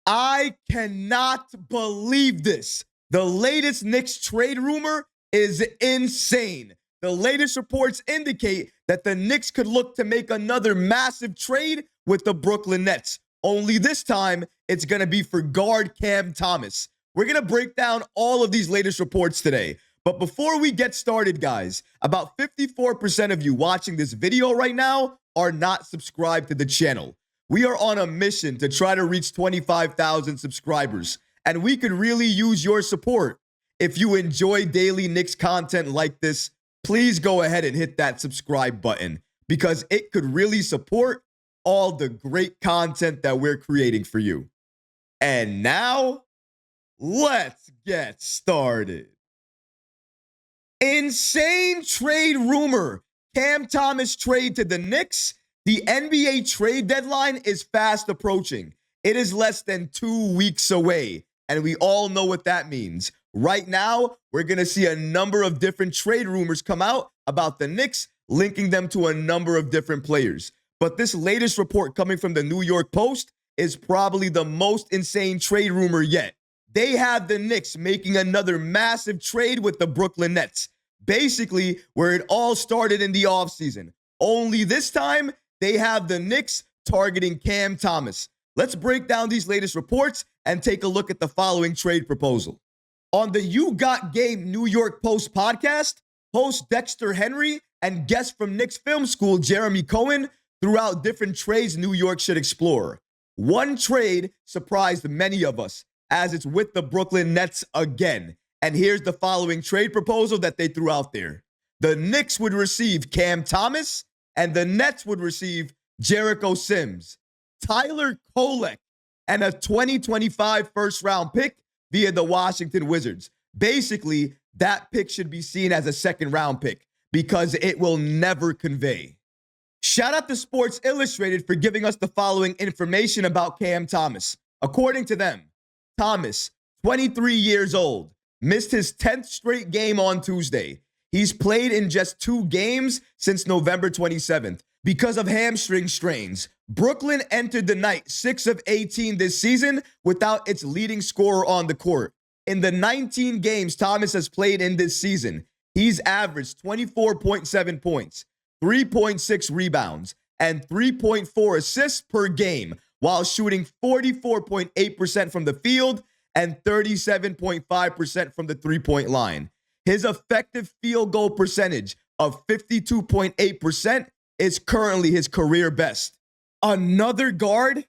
I cannot believe this. The latest Knicks trade rumor is insane. The latest reports indicate that the Knicks could look to make another massive trade with the Brooklyn Nets. Only this time, it's going to be for guard Cam Thomas. We're going to break down all of these latest reports today. But before we get started, guys, about 54% of you watching this video right now are not subscribed to the channel. We are on a mission to try to reach 25,000 subscribers, and we could really use your support. If you enjoy daily Knicks content like this, please go ahead and hit that subscribe button because it could really support all the great content that we're creating for you. And now, let's get started. Insane trade rumor. Cam Thomas trade to the Knicks. The NBA trade deadline is fast approaching. It is less than 2 weeks away, and we all know what that means. Right now, we're going to see a number of different trade rumors come out about the Knicks, linking them to a number of different players. But this latest report coming from the New York Post is probably the most insane trade rumor yet. They have the Knicks making another massive trade with the Brooklyn Nets, basically where it all started in the offseason. Only this time, they have the Knicks targeting Cam Thomas. Let's break down these latest reports and take a look at the following trade proposal. On the You Got Game New York Post podcast, host Dexter Henry and guest from Knicks Film School Jeremy Cohen threw out different trades New York should explore. One trade surprised many of us, as it's with the Brooklyn Nets again. And here's the following trade proposal that they threw out there. The Knicks would receive Cam Thomas, and the Nets would receive Jericho Sims, Tyler Kolek, and a 2025 first-round pick via the Washington Wizards. Basically, that pick should be seen as a second-round pick because it will never convey. Shout out to Sports Illustrated for giving us the following information about Cam Thomas. According to them, Thomas, 23 years old, missed his 10th straight game on Tuesday. He's played in just 2 games since November 27th because of hamstring strains. Brooklyn entered the night 6 of 18 this season without its leading scorer on the court. In the 19 games Thomas has played in this season, he's averaged 24.7 points, 3.6 rebounds, and 3.4 assists per game while shooting 44.8% from the field and 37.5% from the three-point line. His effective field goal percentage of 52.8% is currently his career best. Another guard.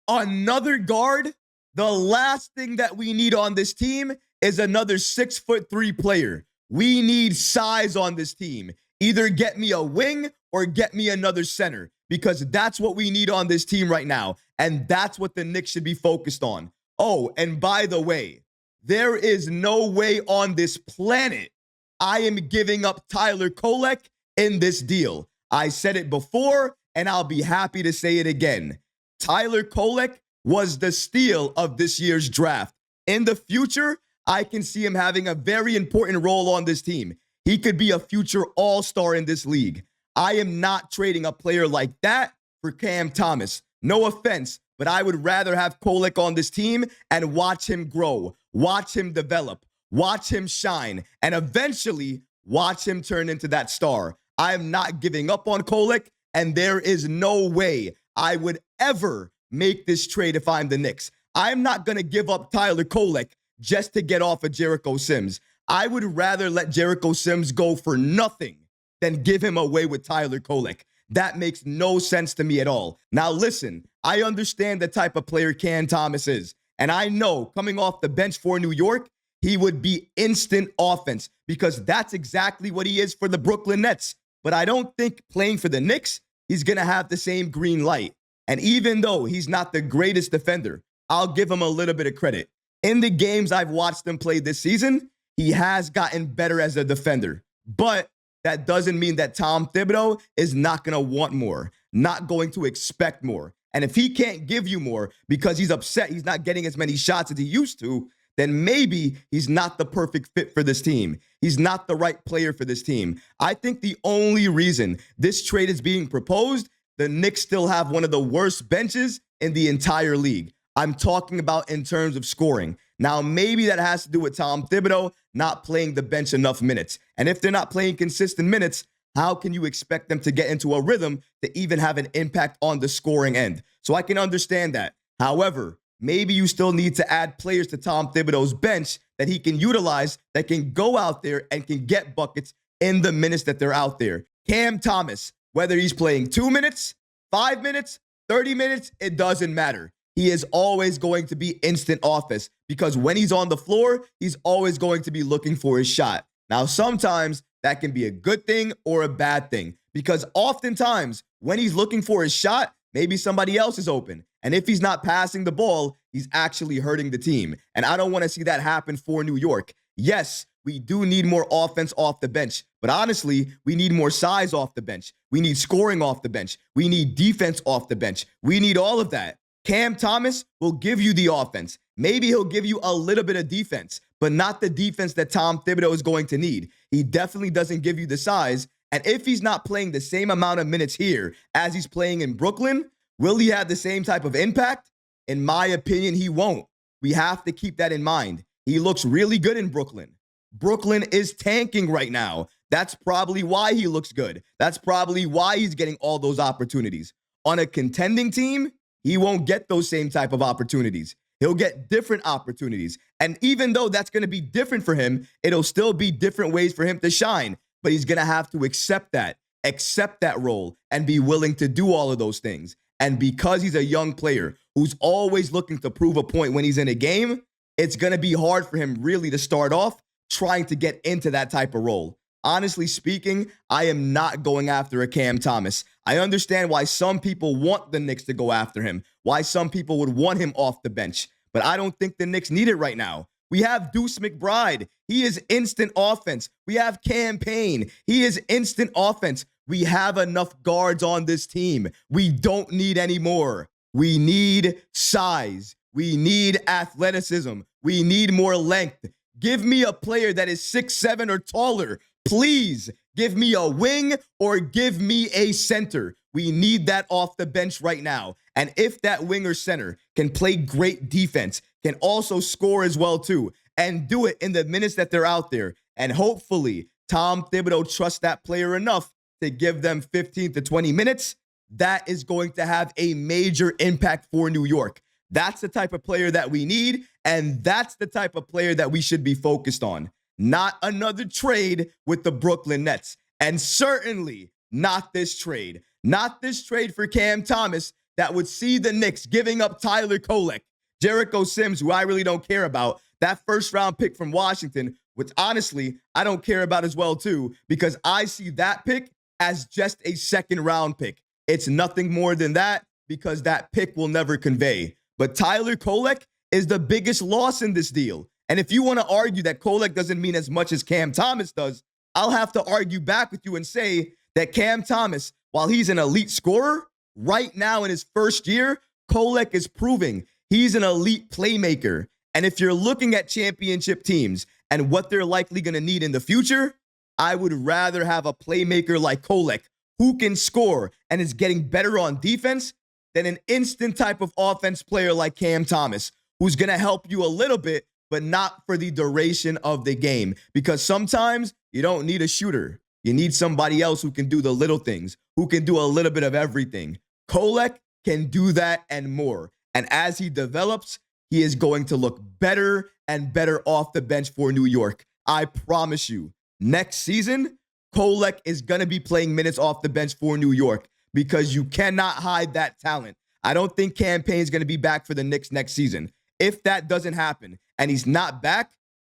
The last thing that we need on this team is another 6'3" player. We need size on this team. Either get me a wing or get me another center because that's what we need on this team right now. And that's what the Knicks should be focused on. Oh, and by the way, there is no way on this planet I am giving up Tyler Kolek in this deal. I said it before, and I'll be happy to say it again. Tyler Kolek was the steal of this year's draft. In the future, I can see him having a very important role on this team. He could be a future all-star in this league. I am not trading a player like that for Cam Thomas. No offense, but I would rather have Kolek on this team and watch him grow, watch him develop, watch him shine, and eventually watch him turn into that star. I am not giving up on Kolek, and there is no way I would ever make this trade if I'm the Knicks. I'm not going to give up Tyler Kolek just to get off of Jericho Sims. I would rather let Jericho Sims go for nothing than give him away with Tyler Kolek. That makes no sense to me at all. Now listen, I understand the type of player Cam Thomas is, and I know coming off the bench for New York, he would be instant offense because that's exactly what he is for the Brooklyn Nets. But I don't think playing for the Knicks, he's going to have the same green light. And even though he's not the greatest defender, I'll give him a little bit of credit. In the games I've watched him play this season, he has gotten better as a defender. But that doesn't mean that Tom Thibodeau is not going to want more, not going to expect more. And if he can't give you more because he's upset he's not getting as many shots as he used to, then maybe he's not the perfect fit for this team. He's not the right player for this team. I think the only reason this trade is being proposed, the Knicks still have one of the worst benches in the entire league. I'm talking about in terms of scoring. Now, maybe that has to do with Tom Thibodeau not playing the bench enough minutes. And if they're not playing consistent minutes, how can you expect them to get into a rhythm to even have an impact on the scoring end? So I can understand that. However, maybe you still need to add players to Tom Thibodeau's bench that he can utilize, that can go out there and can get buckets in the minutes that they're out there. Cam Thomas, whether he's playing 2 minutes, 5 minutes, 30 minutes, it doesn't matter. He is always going to be instant offense because when he's on the floor, he's always going to be looking for his shot. Now, sometimes that can be a good thing or a bad thing because oftentimes when he's looking for his shot, maybe somebody else is open. And if he's not passing the ball, he's actually hurting the team. And I don't want to see that happen for New York. Yes, we do need more offense off the bench, but honestly, we need more size off the bench. We need scoring off the bench. We need defense off the bench. We need all of that. Cam Thomas will give you the offense. Maybe he'll give you a little bit of defense, but not the defense that Tom Thibodeau is going to need. He definitely doesn't give you the size. And if he's not playing the same amount of minutes here as he's playing in Brooklyn, will he have the same type of impact? In my opinion, he won't. We have to keep that in mind. He looks really good in Brooklyn. Brooklyn is tanking right now. That's probably why he looks good. That's probably why he's getting all those opportunities. On a contending team, he won't get those same type of opportunities. He'll get different opportunities. And even though that's going to be different for him, it'll still be different ways for him to shine. But he's going to have to accept that role, and be willing to do all of those things. And because he's a young player who's always looking to prove a point when he's in a game, it's going to be hard for him really to start off trying to get into that type of role. Honestly speaking, I am not going after a Cam Thomas. I understand why some people want the Knicks to go after him, why some people would want him off the bench, but I don't think the Knicks need it right now. We have Deuce McBride. He is instant offense. We have Cam Payne. He is instant offense. We have enough guards on this team. We don't need any more. We need size. We need athleticism. We need more length. Give me a player that is 6'7" or taller. Please give me a wing or give me a center. We need that off the bench right now. And if that wing or center can play great defense, can also score as well too, and do it in the minutes that they're out there, and hopefully Tom Thibodeau trusts that player enough to give them 15 to 20 minutes, that is going to have a major impact for New York. That's the type of player that we need, and that's the type of player that we should be focused on. Not another trade with the Brooklyn Nets, and certainly not this trade. Not this trade for Cam Thomas that would see the Knicks giving up Tyler Kolek, Jericho Sims, who I really don't care about, that first-round pick from Washington, which honestly, I don't care about as well too, because I see that pick as just a second-round pick. It's nothing more than that because that pick will never convey. But Tyler Kolek is the biggest loss in this deal. And if you want to argue that Kolek doesn't mean as much as Cam Thomas does, I'll have to argue back with you and say that Cam Thomas, while he's an elite scorer, right now in his first year, Kolek is proving he's an elite playmaker. And if you're looking at championship teams and what they're likely going to need in the future, I would rather have a playmaker like Kolek who can score and is getting better on defense than an instant type of offense player like Cam Thomas, who's going to help you a little bit, but not for the duration of the game. Because sometimes you don't need a shooter. You need somebody else who can do the little things, who can do a little bit of everything. Kolek can do that and more. And as he develops, he is going to look better and better off the bench for New York. I promise you, next season, Kolek is going to be playing minutes off the bench for New York because you cannot hide that talent. I don't think Cam Payne is going to be back for the Knicks next season. If that doesn't happen and he's not back,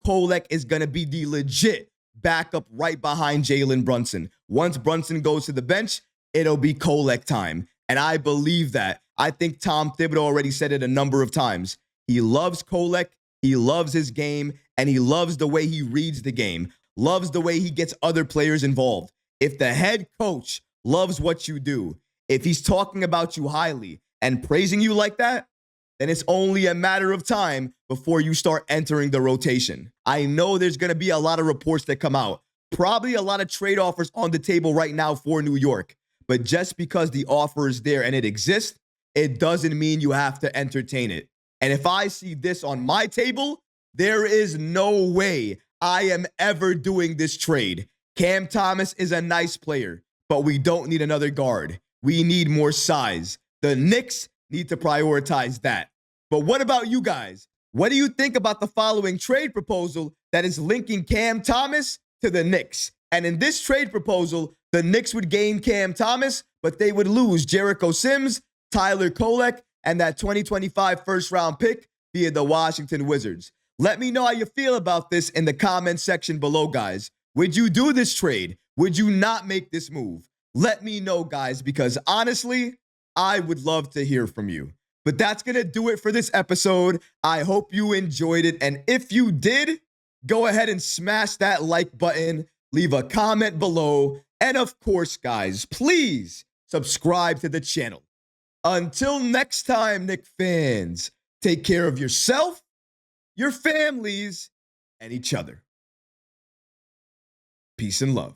Kolek is going to be the legit backup right behind Jalen Brunson. Once Brunson goes to the bench, it'll be Kolek time. And I believe that. I think Tom Thibodeau already said it a number of times. He loves Kolek, he loves his game, and he loves the way he reads the game, loves the way he gets other players involved. If the head coach loves what you do, if he's talking about you highly and praising you like that, then it's only a matter of time before you start entering the rotation. I know there's going to be a lot of reports that come out, probably a lot of trade offers on the table right now for New York. But just because the offer is there and it exists, it doesn't mean you have to entertain it. And if I see this on my table, there is no way I am ever doing this trade. Cam Thomas is a nice player, but we don't need another guard. We need more size. The Knicks need to prioritize that. But what about you guys? What do you think about the following trade proposal that is linking Cam Thomas to the Knicks? And in this trade proposal, the Knicks would gain Cam Thomas, but they would lose Jericho Sims, Tyler Kolek, and that 2025 first-round pick via the Washington Wizards. Let me know how you feel about this in the comment section below, guys. Would you do this trade? Would you not make this move? Let me know, guys, because honestly, I would love to hear from you. But that's going to do it for this episode. I hope you enjoyed it. And if you did, go ahead and smash that like button, leave a comment below. And of course, guys, please subscribe to the channel. Until next time, Knick fans, take care of yourself, your families, and each other. Peace and love.